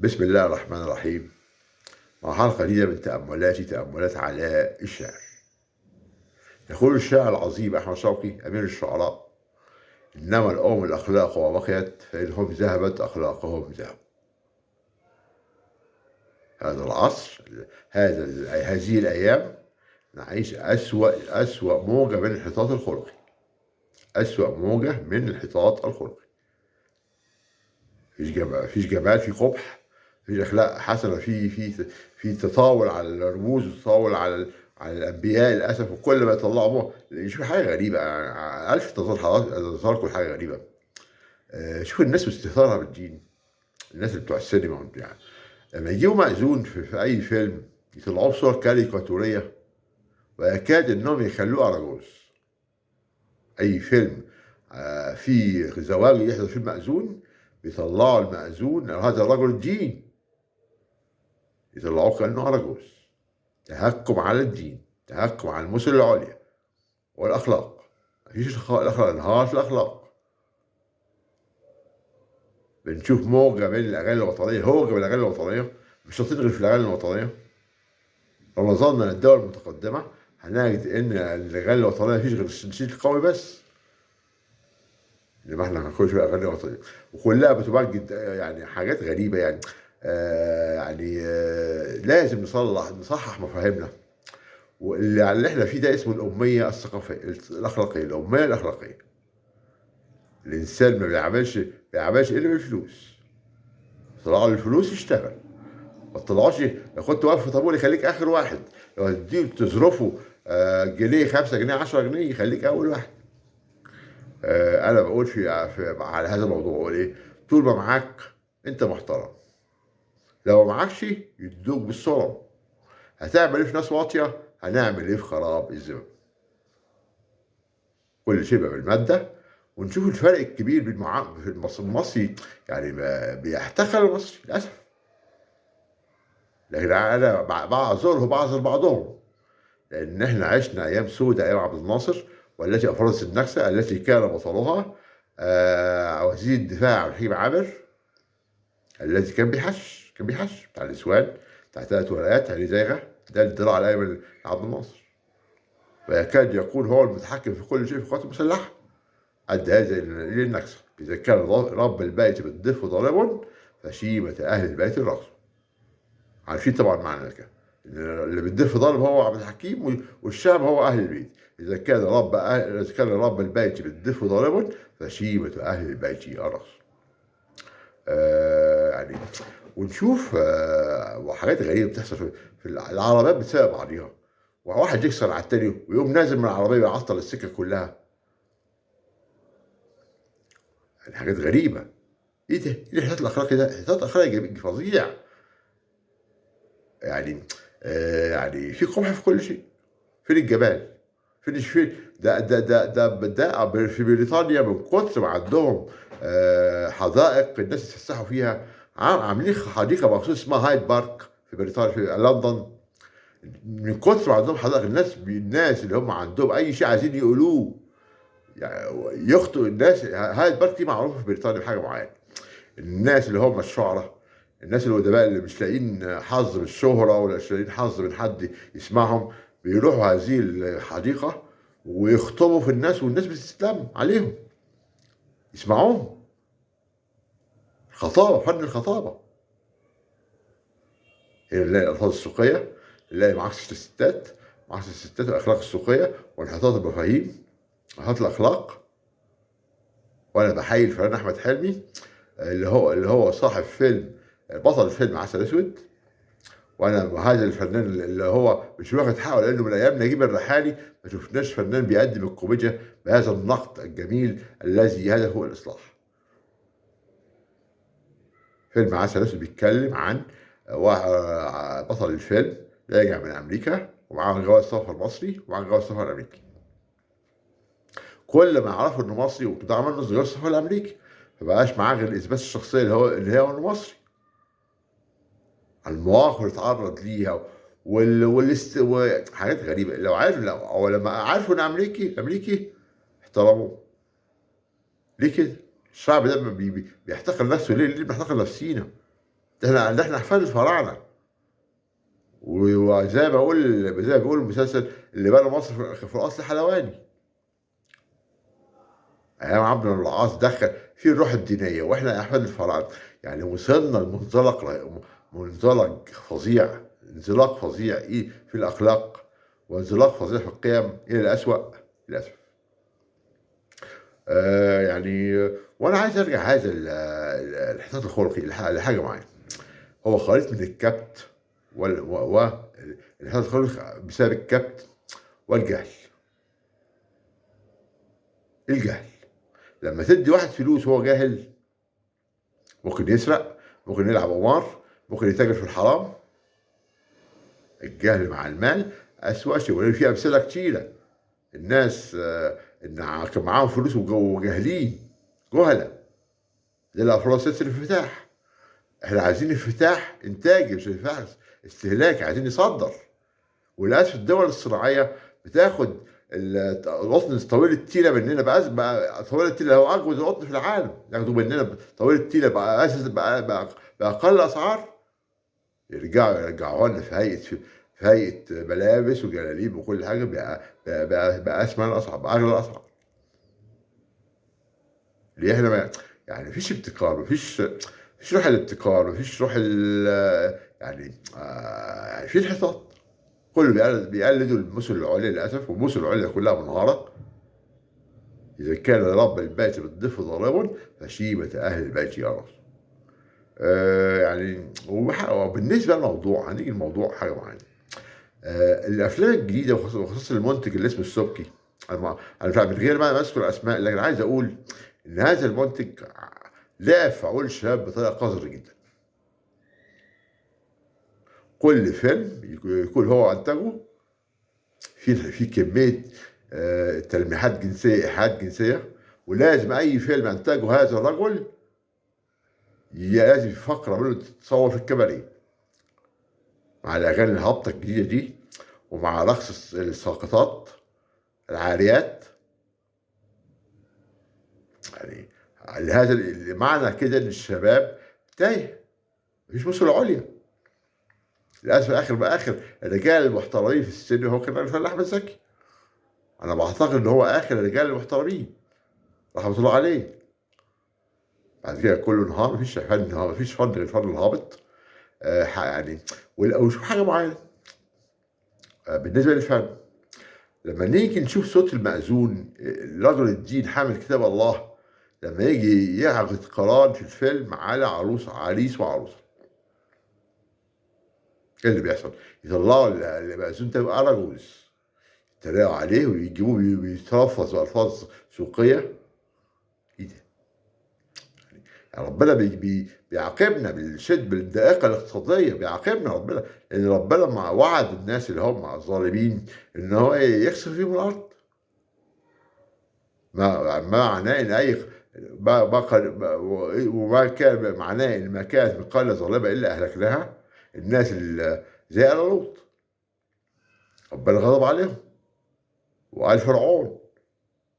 بسم الله الرحمن الرحيم. مع حلقة جديدة من تأملات علاء الشاعر. يقول الشاعر العظيم أحمد شوقي أمير الشعراء: إنما الأمم الأخلاق وبقيت، فإنهم ذهبت أخلاقهم ذهب. هذا العصر، هذه الأيام نعيش أسوأ موجة من الانحطاط الخلقي. أسوأ موجة من الانحطاط الخلقي. مفيش جمال، في قبح، مفيش أخلاق حسنة، في تطاول على الرموز وتطاول على الأنبياء للأسف. وكل ما يطلعوا شوفوا حاجة غريبة، ألف تظهر كل حاجة غريبة. شوفوا الناس واستهتارها بالدين، الناس اللي بتوع السينما يعني لما يجيبوا مأذون في أي فيلم يطلعوه بصور كاريكاتورية ويكاد إنهم يخلوه أراجوز. أي فيلم فيه زواج يحدث فيه المأذون بيطلعوا المأذون هذا الرجل الدين، يطلعوه كأنه أراجوز. تهكم على الدين، تهكم على المثل العليا والأخلاق. مفيش الأخلاق، انهار الأخلاق. بنشوف موجة من الأغاني الوطنية، هوجة من الأغاني الوطنية، مش هتلغي في الأغاني الوطنية. لو نظرنا للدول المتقدمة هنجد إن الأغاني الوطنية مفيش غير النشيد القومي بس. إنما إحنا كل شوية أغاني وطنية وكلها بتمجد يعني حاجات غريبة يعني. لازم نصحح مفاهيمنا. واللي احنا فيه ده اسمه الأمية الثقافية الأخلاقية. الأمية الأخلاقية. الإنسان ما بيعملش إلا بالفلوس. طلعوا الفلوس يشتغل، ما تطلعوش. لو كنت واقف في طابور يخليك آخر واحد، لو هتديه تصرفه جنيه 5 جنيه 10 جنيه يخليك أول واحد. أنا بقول على هذا الموضوع بقول إيه؟ طول ما معاك أنت محترم، لو معكش يدوك بالسرعة. هتعمل إيه في ناس واطية؟ هنعمل إيه في خراب الزمن؟ كل شيء بقى بالمادة. ونشوف الفرق الكبير بين في المصري يعني بيحتقر المصري للأسف. لكن أنا بعذر بعضهم، لأن إحنا عشنا أيام سوداء، أيام عبد الناصر، والتي أفرزت النكسة التي كان بطلها وزير الدفاع عبد الحليم عامر، الذي كان بيحش بتاع النسوان، بتاع 3 ورقات عليه زيغة. ده الذراع الأيمن لعبد الناصر، ويكاد يكون هو المتحكم في كل شيء في القوات المسلحة. أدى هذا للنكسة. إذا كان رب البيت بالضيف ضارب، فشيمة أهل البيت الرقص. عارفين طبعا معنى كده، اللي بالضيف ضارب هو عبد الحكيم والشعب هو أهل البيت. إذا كان رب البيت بالضيف ضارب، فشيمة أهل البيت الرقص. يعني ونشوف وحاجات غريبة بتحصل في العربيات بتسابق بعضيها، وواحد يكسر على التاني ويقوم نازل من العربية ويعطل السكة كلها. يعني حاجات غريبة. ايه ده؟ ايه الانحطاط الاخلاقي ده؟ انحطاط اخلاقي فظيع. يعني يعني في قمح في كل شيء. فين الجمال؟ فين ده في بريطانيا من كتر ما عندهم حدائق الناس يتفسحوا فيها. عاملين حديقة مخصوص اسمها هايد بارك في بريطانيا في لندن. من كتر ما عندهم حدائق، الناس اللي هم عندهم أي شيء عايزين يقولوه يعني يخطئوا الناس. هايد بارك دي معروفة في بريطانيا بحاجة معينة. الناس اللي هم الشعراء، الناس الأدباء اللي مش لاقيين حظ من الشهرة ولا مش لاقيين حظ من حد يسمعهم، بيروحوا هذه الحديقة ويخطبوا في الناس، والناس بتستلم عليهم يسمعوهم. خطابة، فن الخطابة. هنا نلاقي الألفاظ السوقية، نلاقي معاكسة الستات والأخلاق السوقية وانحطاط المفاهيم، انحطاط الأخلاق. وأنا بحيي الفنان أحمد حلمي اللي هو صاحب فيلم، بطل فيلم عسل أسود. وانا هذا الفنان اللي هو مش واخد حقه، لانه من ايام نجيب الريحاني ما شفناش فنان بيقدم الكوميديا بهذا النقد الجميل الذي هدفه الاصلاح. فيلم عسل اسود بيتكلم عن بطل الفيلم راجع من امريكا ومعاه جواز سفر مصري ومعاه جواز سفر امريكي. كل ما يعرفوا انه مصري وده عمل له جواز سفر امريكي، فبقاش معاه غير الاثبات الشخصيه اللي هو انه مصري. المواقف اللي اتعرض ليها وحاجات غريبه. او لما عرفوا ان امريكي احترموه. ليه كده؟ الشعب ده بيحتقر نفسه ليه؟ ليه بنحتقر نفسينا؟ ده إحنا أحفاد الفراعنة. وزي ما بيقول المسلسل اللي بنى مصر في الأصل حلواني. أيام عمرو بن العاص دخّل في الروح الدينية وإحنا أحفاد الفراعنة. يعني وصلنا منزلق فظيع، انزلاق فظيع في الأخلاق، وانزلاق فظيع في القيم إلى الأسوأ للأسف. يعني وأنا عايز أرجع هذا الانحطاط الخلقي لحاجة معينة. هو خليط من الكبت الانحطاط الخلقي بسبب الكبت والجهل. الجهل. لمّا تدّي واحد فلوس وهو جاهل، ممكن يسرق، ممكن يلعب قمار، ممكن يتاجر في الحرام. الجهل مع المال أسوأ شيء، في أمثلة كتيرة. الناس كان معاهم فلوس وجاهلين، جُهلة، زي الأفلاس سياسة الانفتاح. إحنا عايزين انفتاح إنتاجي مش انفتاح استهلاكي، عايزين نصدّر. وللأسف الدول الصناعية بتاخد القطن طويل التيلة مننا بقى طويل التيلة هو أجود القطن في العالم، ياخدوا مننا طويل التيلة بأقل أسعار، يرجعوها لنا في هيئة ملابس وجلاليب وكل حاجة بأثمن الأسعار، بأغلى الأسعار. ليه إحنا يعني ما فيش ابتكار، ما فيش روح الابتكار، ما فيش روح يعني في انحطاط. كله بيقلدوا المثل العُليا للأسف، والمثل العُليا كلها منهارة. إذا كان رب البيت بالضيف ضارب فشيمة أهل البيت يرى. يعني وبالنسبة للموضوع هنيجي لموضوع حاجة معينة. الأفلام الجديدة وخصوصًا المُنتج اللي اسمه السُبكي. أنا من غير ما أذكر أسماء، لكن عايز أقول إن هذا المُنتج لعب في عقول الشباب بطريقة قذرة جدًا. كل فيلم يكون هو أنتجه في كمية تلميحات جنسية، إيحاءات جنسية، ولازم أي فيلم أنتجه هذا الرجل لازم في فقرة منه تتصور في الكباريه، مع الأغاني الهابطة الجديدة دي، ومع رقص الساقطات العاريات. يعني معنى كده إن الشباب تايه، ما فيش مثل عليا. للأسف آخر الرجال المحترمين في السن هو كان الفنان أحمد زكي. أنا باعتقد إن هو آخر الرجال المحترمين رحمة الله عليه. بعد كده كله انهار، ما فيش فن غير الفن الهابط. يعني وشوف حاجة معينة بالنسبة للفن. لمّا نيجي نشوف صوت المأذون رجل الدين حامل كتاب الله، لمّا ييجي يعقد قرار في الفيلم على عريس وعروسة، إيه اللي بيحصل؟ يطلعوا المأذون ده يبقى أراجوز، يتريقوا عليه ويجيبوه بيتلفظ بألفاظ سوقية. إيه ده؟ يعني ربنا بيعاقبنا بالضائقة الاقتصادية، بيعاقبنا ربنا، لأن ربنا وعد الناس اللي هم الظالمين إن هو يخسف فيهم الأرض. ما معناه إن أي ما ما قد وما كان معناه إن ما كانت من قرية ظالمة إلا أهلكناها. الناس زي آل لوط، ربنا غضب عليهم، وآل فرعون.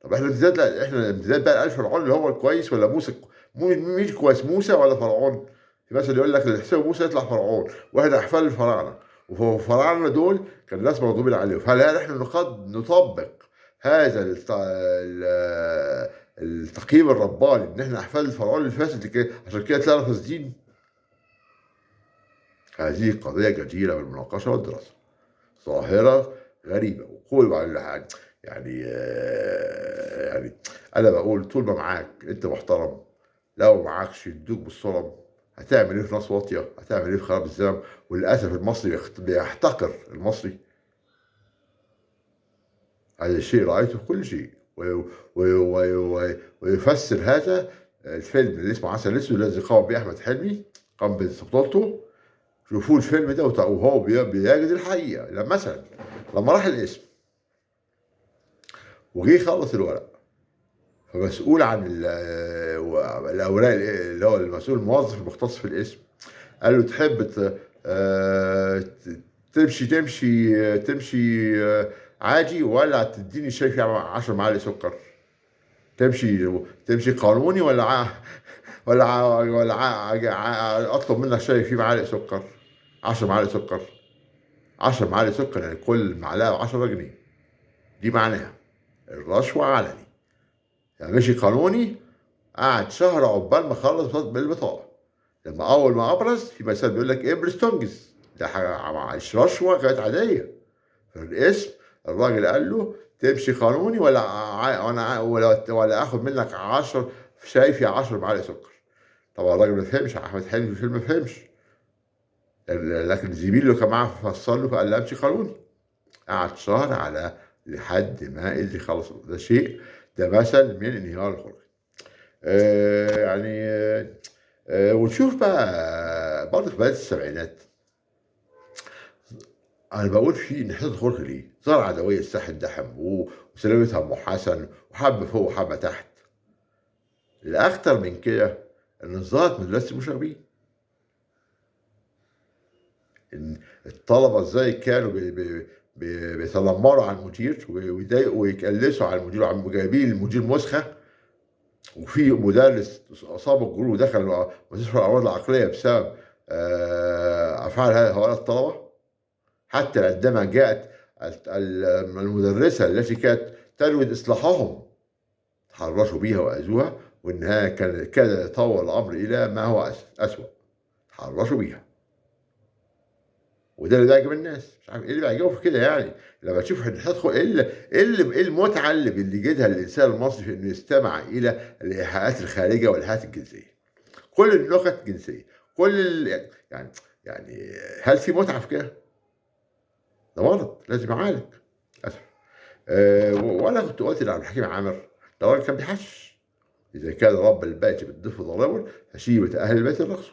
طب إحنا امتداد بقى لآل فرعون اللي هو الكويس والّا موسى مين كويس، موسى والّا فرعون؟ في مثل يقول لك اللي يحسبه موسى يطلع فرعون، وإحنا أحفاد الفراعنة، الفراعنة دول كان الناس مغضوبين عليهم. هل إحنا نطبق هذا التقييم الرباني إن إحنا أحفاد الفرعون اللي فاسد عشان كده طلعنا فاسدين؟ هذه قضية جديرة بالمناقشة والدراسة. ظاهرة غريبة يعني أنا باقول طول ما معاك أنت محترم، لو معاكش يدوك بالصُلَم. هتعمل إيه في ناس واطية، هتعمل إيه في خراب الزمن. وللأسف المصري بيحتقر المصري. هذا الشيء رأيته في كل شيء. ويفسر هذا الفيلم اللي اسمه عسل أسود الذي قام به أحمد حلمي، قام ببطولته. شوفوا الفيلم ده وهو بيجد الحقيقة. مثلًا لمّا راح القسم وجه يخلّص الورق، فمسؤول عن الأوراق اللي هو المسؤول الموظف المختص في القسم، قال له: "تحب تمشي عادي والّا تدّيني الشاي فيه 10 معالق سُكّر؟ تمشي قانوني والّا اطلب منك شاي فيه معالق سكر، 10 معالق سكر، 10 معالق سكر يعني كل معلقه 10 جنيه. دي معناها الرشوه علني. يعني مشي قانوني، قعد شهر عقبال ما خلص بالبطاقه. لما اول ما ابرز في مثال بيقول لك ابرز تنجز، ده حاجه مش رشوه، كانت عاديه. فالاسم الراجل قال له تمشي قانوني ولا اخد منك 10 شاي في 10 معالق سكر. طبعا الراجل ما فهمش، احمد حلمي في الفيلم ما فهمش، لكن زميله كان معاه فسر له فقال له امشي قانوني. قعد شهر على لحد ما قدر يخلص. ده شيء، ده مثل من انهيار الخلق. يعني ونشوف بقى برضه في بداية السبعينات، أنا باقول في انحطاط خلقي ليه؟ ظهر عدوية الساحل ده حبوه وسلامتها أم حسن وحبة فوق وحبة تحت. الأخطر من كده إن ظهرت مدرسة المشاغبين. إن الطلبة إزاي كانوا بيتنمروا على المدير ويضايقوا ويكلسوا على المدير وجايبين المدير مسخة. وفي مدرس أصابه الجنون ودخل مستشفى الأمراض العقلية بسبب أفعال هؤلاء الطلبة. حتى عندما جاءت المدرسة التي كانت تنوي إصلاحهم تحرشوا بيها وأذوها، والنهاية كاد يتطور الأمر إلى ما هو أسوأ. تحرشوا بيها، وده اللي بيعجب الناس. مش عارف ايه اللي بيعجبهم في كده يعني. لما تشوف تدخل ايه المتعه اللي بيجدها الانسان المصري في انه يستمع الى الايحاءات الخارجه والايحاءات الجنسيه. كل النكت جنسيه، يعني يعني هل في متعه في كده؟ ده مرض لازم يعالج للاسف. وانا كنت قلت لعبد الحكيم عامر ده راجل كان بيحشش. اذا كان رب البيت بالضيف ضرر فشيبه اهل البيت الرخص.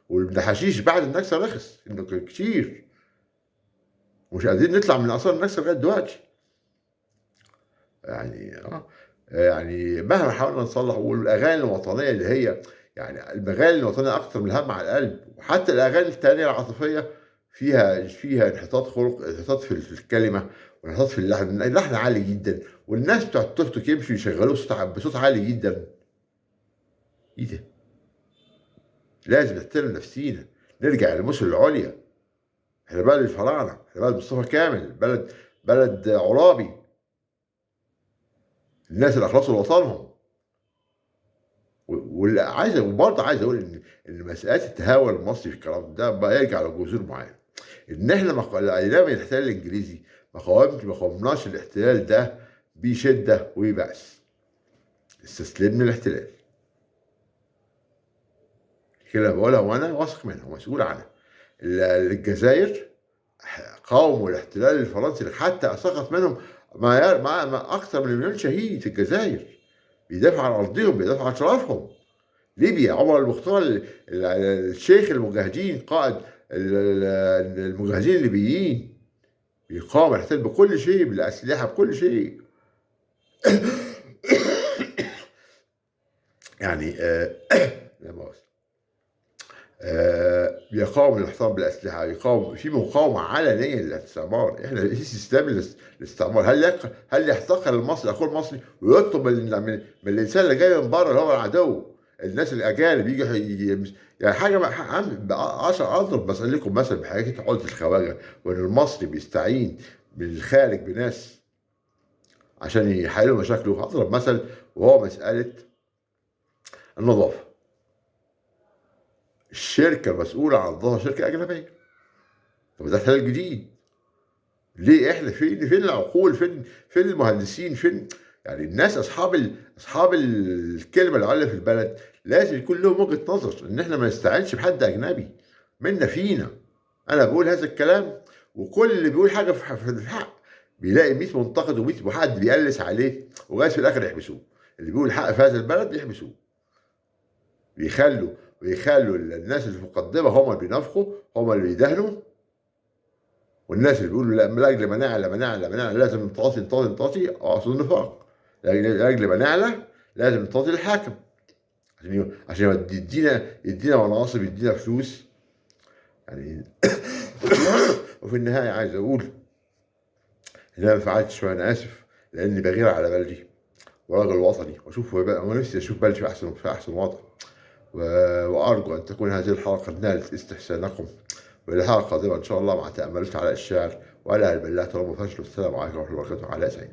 والحشيش بعد النكسه رخص انه كتير، ومش قادرين نطلع من اثار النكسه لغايه دلوقتي. يعني يعني مهما حاولنا نصلح، والاغاني الوطنيه اللي هي يعني الاغاني الوطنيه اكتر من الهم على القلب. وحتى الاغاني التانيه العاطفيه فيها انحطاط خلق، انحطاط في الكلمه، وانحطاط في اللحن. اللحن عالي جدا، والناس بتوع التوك توك يمشوا يشغلوه بصوت عالي جدا. ايه ده؟ لازم نحترم نفسينا، نرجع للمثل العليا. احنا بلد الفراعنه، احنا بلد مصطفى كامل، بلد عرابي، الناس اللي اخلصوا لوطنهم. واللي وبرضه عايز اقول ان مساله التهاون المصري في الكلام ده بقى يرجع لجذور معينه. ان احنا ايام الاحتلال الانجليزي ما قاومناش الاحتلال ده بشده وبأس، استسلمنا الاحتلال. كده بقولها وانا واثق منها ومسؤول عنها. الجزائر قاوموا الاحتلال الفرنسي حتى سقط منهم ما اكثر من 1,000,000 شهيد في الجزائر بيدافعوا عن ارضهم، بيدافعوا عن شرفهم. ليبيا عمر المختار الشيخ المجاهدين، قائد المجاهدين الليبيين، بيقاوم الاحتلال بكل شيء، بالاسلحه بكل شيء. يعني لا مؤاخذة. بيقاوم الاحتلال بالاسلحه، يقاوم في مقاومه علنيه للاستعمار. احنا ايه سيستم الاستعمار؟ هل يحتقر المصري اخوه المصري ويطلب من الانسان اللي جاي من بره اللي هو العدو، الناس الاجانب يعني حاجه 10 اضرب مثلا لكم مثلا بحاجه عقده الخواجه، وان المصري بيستعين بالخارج بناس عشان يحلوا مشاكله. هضرب مثل وهو مساله النظافه. الشركه المسؤوله عن النظافه شركه اجنبيه. طب ده احتلال جديد. ليه احنا فين العقول؟ فين المهندسين؟ فين يعني الناس اصحاب الكلمه العليا في البلد؟ لازم يكون لهم وجهه نظر ان احنا ما نستعينش بحد اجنبي منا فينا. انا بقول هذا الكلام، وكل اللي بيقول حاجه في الحق بيلاقي 100 منتقد و100 وحد بيقلس عليه، وجايز في الاخر يحبسوه. اللي بيقول الحق في هذا البلد بيحبسوه، بيخلوا الناس اللي في المقدمه هم اللي بينافقوا، هم اللي بيدهنوا. والناس اللي بيقولوا لا، من اجل ما نعلى لازم نطاطي اقصد النفاق. لاجل ما نعلى لازم نطاطي الحاكم عشان يدينا مناصب، يدينا فلوس يعني. وفي النهايه عايز اقول ان انا ما فعلتش، وانا اسف لاني بغير على بلدي وراجل وطني، واشوف نفسي اشوف بلدي في احسن وضع. و وأرجو أن تكون هذه الحلقة نالت استحسانكم، وإلى الحلقة القادمة إن شاء الله مع تأملات علاء الشاعر، ولا علم بالله طالما فشل. والسلام عليكم ورحمة الله وبركاته. علاء سعيد.